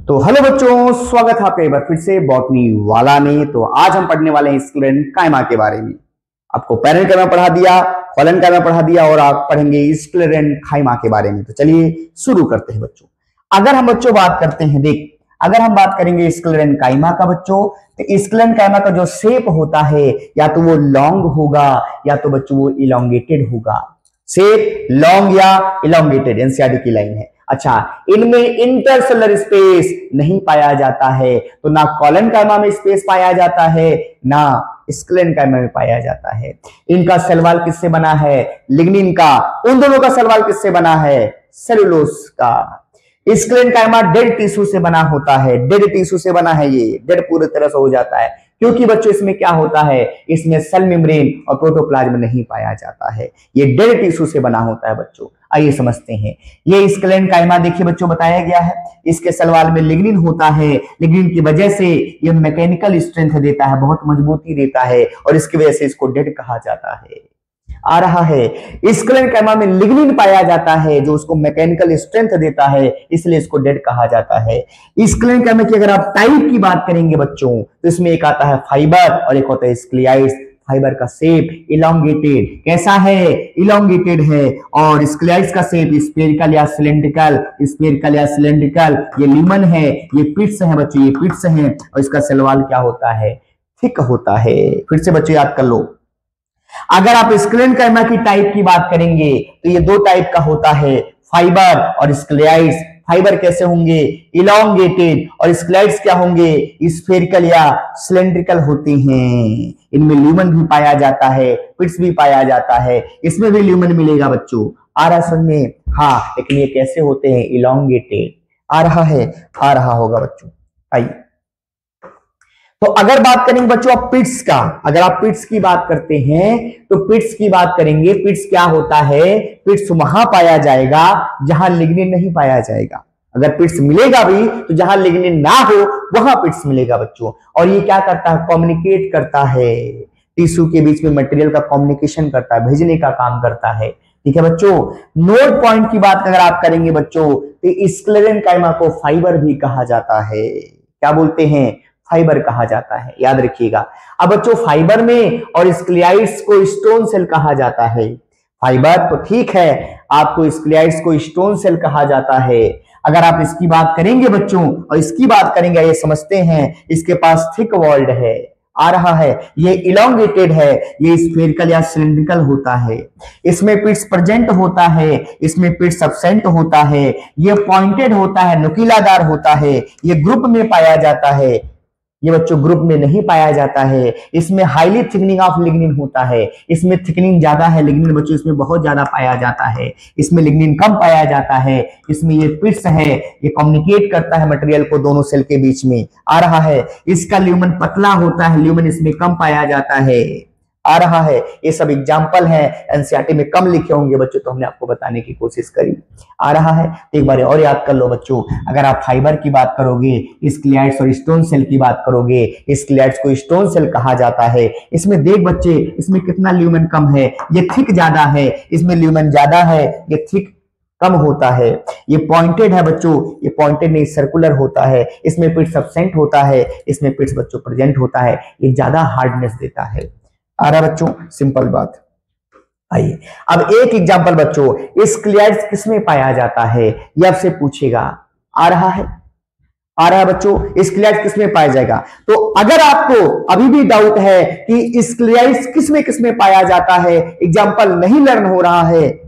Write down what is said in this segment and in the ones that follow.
तो हेलो बच्चों, स्वागत है आपका एक बार फिर से बॉटनी वाला में। तो आज हम पढ़ने वाले हैं स्क्लेरन कायमा के बारे में। आपको पैरेंट कायमा पढ़ा दिया, कॉलन कायमा पढ़ा दिया और आप पढ़ेंगे स्क्लेरन कायमा के बारे में। तो चलिए शुरू करते हैं बच्चों। अगर हम बच्चों बात करते हैं, अगर हम बात करेंगे स्क्लेरन कायमा का बच्चों, तो स्क्लेरन कायमा का जो शेप होता है या तो वो लॉन्ग होगा या तो बच्चों वो इलोंगेटेड होगा। शेप लॉन्ग या इलोंगेटेड एनसीईआरटी की लाइन है। अच्छा, इनमें इंटरसेलुलर स्पेस नहीं पाया जाता है, तो ना कॉलन कायमा में स्पेस पाया जाता है ना स्क्लेरन कायमा में पाया जाता है। इनका सेल वॉल किससे बना है? लिग्निन का। उन दोनों का सेल वॉल किससे बना है? सेलुलोज का। स्क्लेरन कायमा डेड टिश्यू से बना होता है, डेड टिश्यू से बना है, ये डेड पूरी तरह से हो जाता है, क्योंकि बच्चों इसमें क्या होता है, इसमें सेल मेम्ब्रेन और प्रोटोप्लाज्म नहीं पाया जाता है, ये डेड टिश्यू से बना होता है बच्चों। आइए समझते हैं। ये स्क्लेरन कायमा देखिए बच्चों बताया गया है, इसके सेल वॉल में लिग्निन होता है। लिग्निन की वजह से ये मैकेनिकल स्ट्रेंथ देता है, बहुत मजबूती देता है और इसकी वजह से इसको डेड कहा जाता है। आ रहा है, स्क्लेरन कायमा में लिग्निन पाया जाता है जो उसको मैकेनिकल स्ट्रेंथ देता है, इसलिए इसको डेड कहा जाता है। स्क्लेरन कायमा की अगर आप टाइप की बात करेंगे बच्चों, तो इसमें एक आता है फाइबर और एक होता है स्क्लियाइड्स। फाइबर का शेप इलोंगेटेड, कैसा है? इलोंगेटेड है। और स्क्लियाइड्स का शेप स्फेरिकल या सिलेंड्रिकल, स्फेरिकल या सिलेंड्रिकल। ये ल्यूमन है, ये पिट्स है बच्चों, ये पिट्स हैं और इसका सेल वॉल क्या होता है? थिक होता है। फिर से बच्चों याद कर लो, अगर आप स्क्लेरन कायमा की टाइप की बात करेंगे तो ये दो टाइप का होता है, फाइबर और स्क्लियाइड्स। फाइबर कैसे होंगे? इलोंगेटेड। और स्क्लियाइड्स क्या होंगे? स्फेरिकल या सिलेंड्रिकल होते हैं। इनमें ल्यूमन भी पाया जाता है, पिट्स भी पाया जाता है, इसमें भी ल्यूमन मिलेगा बच्चों। आ रहा समझ में? हाँ, लेकिन ये कैसे होते हैं? इलोंगेटेड। आ रहा है? आ रहा होगा बच्चों। आइए, तो अगर बात करेंगे बच्चों आप पिट्स का, अगर आप पिट्स की बात करते हैं तो पिट्स की बात करेंगे। पिट्स क्या होता है? पिट्स वहां पाया जाएगा जहां लिग्निन नहीं पाया जाएगा। अगर पिट्स मिलेगा भी तो जहां लिग्निन ना हो वहां पिट्स मिलेगा बच्चों। और ये क्या करता है? कम्युनिकेट करता है, टिश्यू के बीच में मटेरियल का कम्युनिकेशन करता है, भेजने का काम करता है। ठीक है बच्चों। नोट पॉइंट की बात अगर आप करेंगे बच्चों, तो स्क्लेरन कायमा को फाइबर भी कहा जाता है। क्या बोलते हैं? फाइबर कहा जाता है, याद रखिएगा। अब बच्चों फाइबर में और स्क्लियाइड्स को स्टोन सेल कहा जाता है। फाइबर तो ठीक है, आपको स्क्लियाइड्स को स्टोन सेल कहा जाता है। अगर आप इसकी बात करेंगे बच्चों और इसकी बात करेंगे, ये समझते हैं इसके पास थिक वॉल्ड है। आ रहा है, ये इलोंगेटेड है, ये स्फेरिकल या सिलिंड्रिकल होता है। इसमें पिट्स प्रेजेंट होता है, इसमें पिट्स एब्सेंट होता है। ये पॉइंटेड होता है, नुकीलादार होता है, ये ग्रुप में पाया जाता है। ये बच्चों ग्रुप में नहीं पाया जाता है। इसमें हाईली थिकनिंग ऑफ लिग्निन होता है, इसमें थिकनिंग ज्यादा है। लिग्निन बच्चों इसमें बहुत ज्यादा पाया जाता है, इसमें लिग्निन कम पाया जाता है। इसमें ये पिट्स है, ये कम्युनिकेट करता है मटेरियल को दोनों सेल के बीच में। आ रहा है, इसका ल्यूमन पतला होता है, ल्यूमन इसमें कम पाया जाता है। आ रहा है, ये सब एग्जाम्पल है, एनसीईआरटी में कम लिखे होंगे बच्चों, तो हमने आपको बताने की कोशिश करी। आ रहा है, एक बार और याद कर लो बच्चों। अगर आप फाइबर की बात करोगे, स्क्लियाइड्स और स्टोन सेल की बात करोगे, स्क्लियाइड्स को स्टोन सेल कहा जाता है। इसमें देख बच्चे, इसमें कितना ल्यूमन कम है, ये थिक ज्यादा है, इसमें ल्यूमन ज्यादा है, ये थिक कम होता है। ये पॉइंटेड है बच्चों, ये पॉइंटेड नहीं सर्कुलर होता है। इसमें पिट्स एब्सेंट होता है, इसमें पिट्स बच्चों प्रेजेंट होता है, ये ज्यादा हार्डनेस देता है। आ रहा बच्चों, सिंपल बात। आइए अब एक एग्जांपल बच्चों, स्क्लियाइड्स किसमें पाया जाता है, ये आपसे पूछेगा। आ रहा है? आ रहा है बच्चों, स्क्लियाइड्स किसमें पाया जाएगा? तो अगर आपको अभी भी डाउट है कि स्क्लियाइड्स किसमें पाया जाता है, एग्जांपल नहीं लर्न हो रहा है,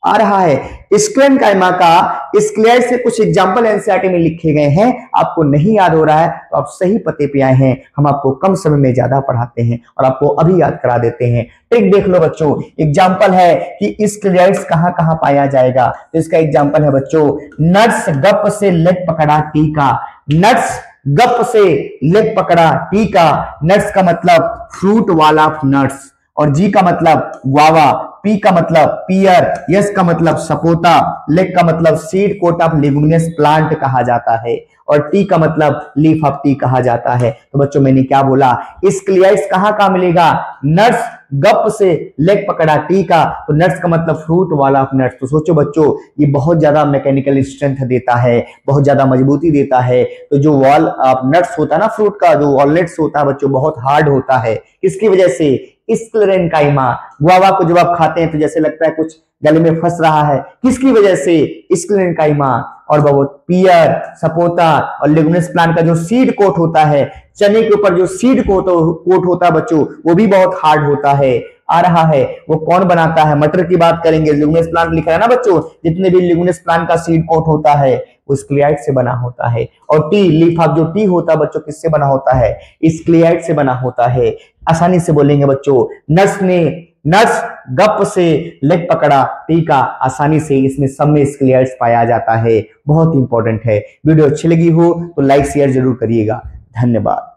आ रहा है, स्क्लेरन कायमा का स्क्लियाइड्स से कुछ एग्जांपल एनसीईआरटी में लिखे गए हैं, आपको नहीं याद हो रहा है तो आप सही पते पे आए हैं। हम आपको कम समय में ज्यादा पढ़ाते हैं और आपको अभी याद करा देते हैं। ट्रिक देख लो बच्चों, एग्जांपल है कि स्क्लियाइड्स कहां कहां पाया जाएगा। तो इसका एग्जांपल है बच्चों, नट्स गप से लेग पकड़ा टीका। नट्स गप से लेग पकड़ा टीका। नट्स का मतलब फ्रूट वाला ऑफ नट्स, और जी का मतलब गुआवा, पी का मतलब पियर, यस का मतलब सपोटा, लेग का मतलब seed coat of leguminous plant कहा जाता है, और टी का मतलब लीफ ऑफ टी कहा जाता है। तो बच्चों मैंने क्या बोला, स्क्लियाइड्स कहां कहां मिलेगा? नट्स गप से लेग पकड़ा टी का, तो नट्स का मतलब फ्रूट वाला ऑफ नट्स। तो सोचो बच्चों, ये बहुत ज्यादा मैकेनिकल स्ट्रेंथ देता है, बहुत ज्यादा मजबूती देता है। तो जो वॉल ऑफ नट्स होता है ना, फ्रूट का जो वॉलनट्स होता है बच्चों, बहुत हार्ड होता है। किसकी वजह से? स्क्लेरेन्काइमा। गुआवा को जब आप खाते हैं तो जैसे लगता है कुछ गले में फंस रहा है, किसकी वजह से? स्क्लेरेन्काइमा। और पियर, सपोता और लेगुमिनस प्लांट का जो सीड कोट होता है, चने के ऊपर जो सीड कोट होता है बच्चों, वो भी बहुत हार्ड होता है। आ रहा है, वो कौन बनाता है? मटर की बात करेंगे, लेगुमिनस प्लांट लिखा है ना बच्चों, जितने भी लेगुमिनस प्लांट का सीड कोट होता है वो स्क्लियाइड से बना होता है। और टी लीफ ऑफ जो टी होता है बच्चों, किससे बना होता है? स्क्लियाइड से बना होता है। आसानी से बोलेंगे बच्चों, नट्स गप से लेग पकड़ा टी का, आसानी से इसमें सब में स्क्लियाइड्स पाया जाता है। बहुत इंपॉर्टेंट है। वीडियो अच्छी लगी हो तो लाइक शेयर जरूर करिएगा। धन्यवाद।